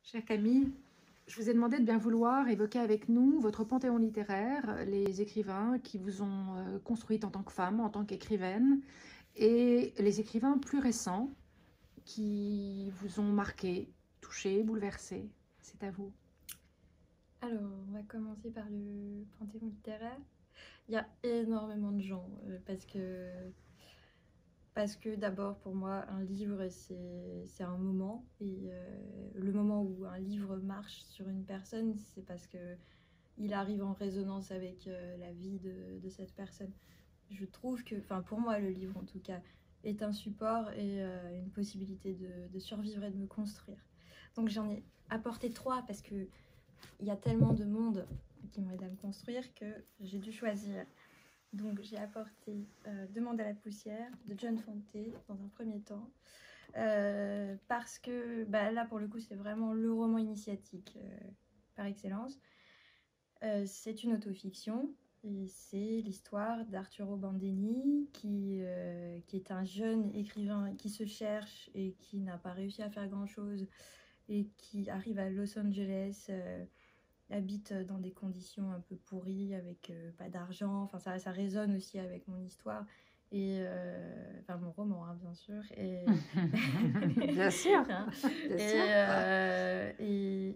Chère Camille, je vous ai demandé de bien vouloir évoquer avec nous votre panthéon littéraire, les écrivains qui vous ont construite en tant que femme, en tant qu'écrivaine, et les écrivains plus récents qui vous ont marqué, touché, bouleversé. C'est à vous. Alors, on va commencer par le panthéon littéraire. Il y a énormément de gens parce que d'abord pour moi un livre c'est un moment et le moment où un livre marche sur une personne c'est parce que il arrive en résonance avec la vie de cette personne. Je trouve que, enfin pour moi le livre en tout cas est un support et une possibilité de survivre et de me construire. Donc j'en ai apporté 3 parce que il y a tellement de monde qui m'ont aidé à me construire que j'ai dû choisir. Donc j'ai apporté Demande à la poussière de John Fante dans un premier temps. Parce que là pour le coup c'est vraiment le roman initiatique par excellence. C'est une autofiction et c'est l'histoire d'Arturo Bandini qui est un jeune écrivain qui se cherche et qui n'a pas réussi à faire grand chose et qui arrive à Los Angeles, habite dans des conditions un peu pourries avec pas d'argent. Enfin ça résonne aussi avec mon histoire et enfin mon roman hein, bien sûr et Bien sûr, hein, bien sûr. et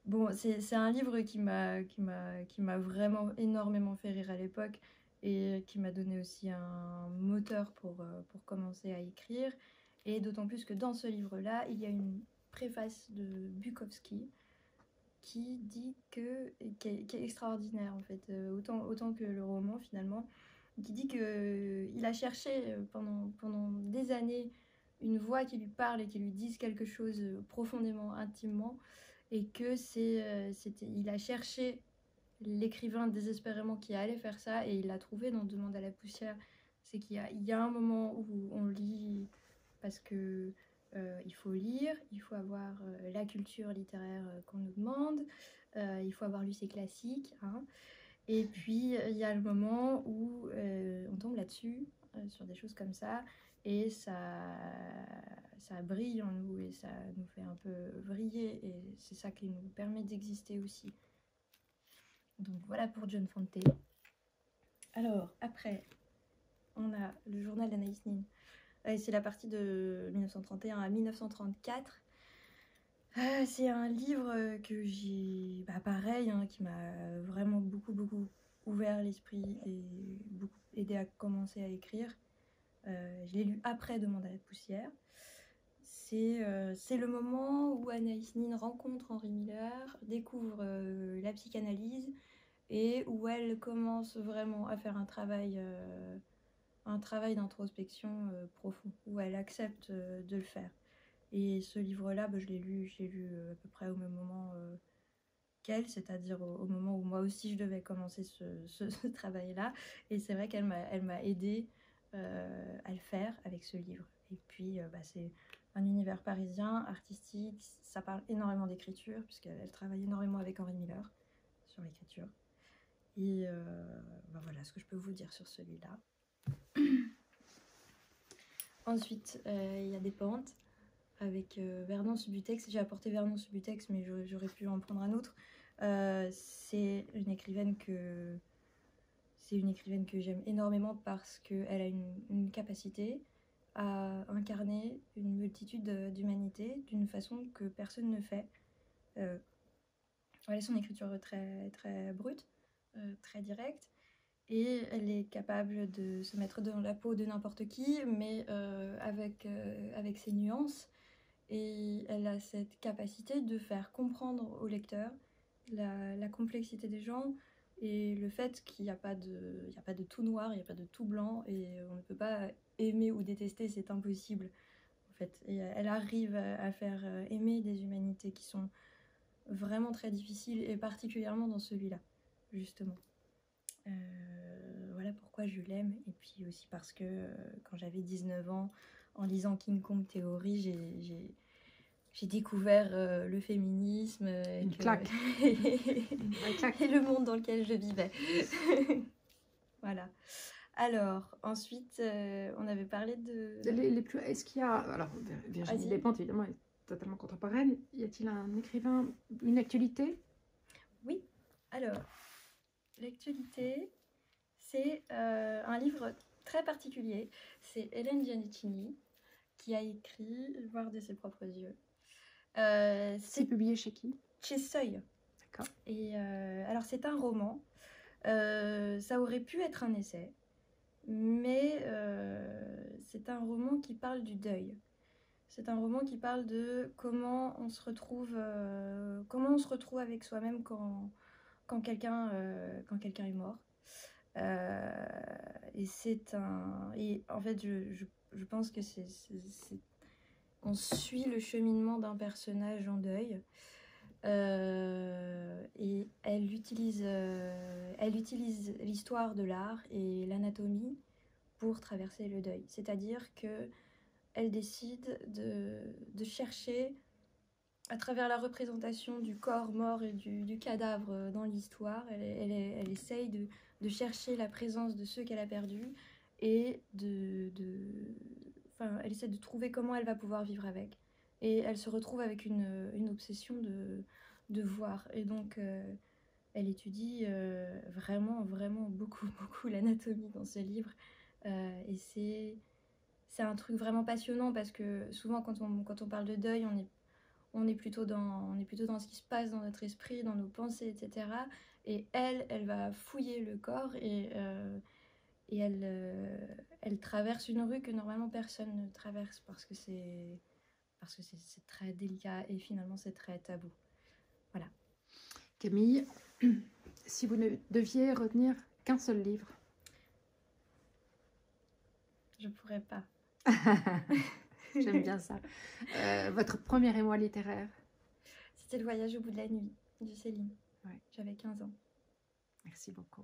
bon c'est un livre qui m'a vraiment énormément fait rire à l'époque et qui m'a donné aussi un moteur pour commencer à écrire, et d'autant plus que dans ce livre là il y a une préface de Bukowski qui dit qui est extraordinaire en fait, autant que le roman finalement, qui dit que il a cherché pendant des années une voix qui lui parle et qui lui dise quelque chose profondément, intimement, et que il a cherché l'écrivain désespérément qui allait faire ça, et il l'a trouvé dans Demande à la poussière. C'est il y a un moment où on lit parce que il faut lire, il faut avoir la culture littéraire qu'on nous demande, il faut avoir lu ses classiques, hein. Et puis il y a le moment où on tombe là-dessus, sur des choses comme ça, et ça brille en nous et ça nous fait un peu vriller, et c'est ça qui nous permet d'exister aussi. Donc voilà pour John Fante. Alors après, on a le journal d'Anaïs Nin. C'est la partie de 1931 à 1934. C'est un livre que j'ai, pareil, hein, qui m'a vraiment beaucoup ouvert l'esprit et beaucoup aidé à commencer à écrire. Je l'ai lu après Demande à la poussière. C'est le moment où Anaïs Nin rencontre Henri Miller, découvre la psychanalyse, et où elle commence vraiment à faire un travail d'introspection profond, où elle accepte de le faire. Et ce livre-là, je l'ai lu à peu près au même moment qu'elle, c'est-à-dire au moment où moi aussi je devais commencer ce travail-là. Et c'est vrai qu'elle m'a aidée à le faire avec ce livre. Et puis, c'est un univers parisien, artistique, ça parle énormément d'écriture, puisqu'elle travaille énormément avec Henri Miller sur l'écriture. Et voilà ce que je peux vous dire sur celui-là. Ensuite, il y a Des pentes avec Vernon Subutex. J'ai apporté Vernon Subutex, mais j'aurais pu en prendre un autre. C'est une écrivaine que j'aime énormément parce qu'elle a une capacité à incarner une multitude d'humanités d'une façon que personne ne fait. Elle a son écriture très, très brute, très directe, et elle est capable de se mettre dans la peau de n'importe qui, mais avec ses nuances. Et elle a cette capacité de faire comprendre au lecteur la complexité des gens et le fait qu'il n'y a pas de tout noir, il n'y a pas de tout blanc, et on ne peut pas aimer ou détester, c'est impossible en fait. Et elle arrive à faire aimer des humanités qui sont vraiment très difficiles, et particulièrement dans celui-là, justement. Voilà pourquoi je l'aime, et puis aussi parce que quand j'avais 19 ans, en lisant King Kong Theory, j'ai découvert le féminisme Une claque. et le monde dans lequel je vivais. Voilà. Alors, ensuite, on avait parlé de... Est-ce qu'il y a... Alors, Virginie Despentes, évidemment, totalement contemporaine. Y a-t-il un écrivain, une actualité? Oui, alors, l'actualité, c'est un livre très particulier. C'est Hélène Giannichini qui a écrit Voir de ses propres yeux. C'est C'est publié chez qui? chez Seuil. D'accord. Et alors, c'est un roman. Ça aurait pu être un essai, mais c'est un roman qui parle du deuil. C'est un roman qui parle de comment on se retrouve avec soi-même quand quelqu'un est mort. Et en fait, je pense que on suit le cheminement d'un personnage en deuil. Et elle utilise l'histoire de l'art et l'anatomie pour traverser le deuil. C'est-à-dire que elle décide de chercher, à travers la représentation du corps mort et du cadavre dans l'histoire, elle essaye de chercher la présence de ceux qu'elle a perdus et elle essaie de trouver comment elle va pouvoir vivre avec. Et elle se retrouve avec une obsession de voir. Et donc, elle étudie vraiment, vraiment beaucoup, beaucoup l'anatomie dans ce livre. Et c'est un truc vraiment passionnant parce que souvent, quand on parle de deuil, on est plutôt dans ce qui se passe dans notre esprit, dans nos pensées, etc. Et elle va fouiller le corps et elle traverse une rue que normalement personne ne traverse parce que c'est très délicat et finalement c'est très tabou. Voilà. Camille, si vous ne deviez retenir qu'un seul livre? Je pourrais pas. J'aime bien ça. Votre premier émoi littéraire? C'était Le voyage au bout de la nuit de Céline. Ouais. J'avais 15 ans. Merci beaucoup.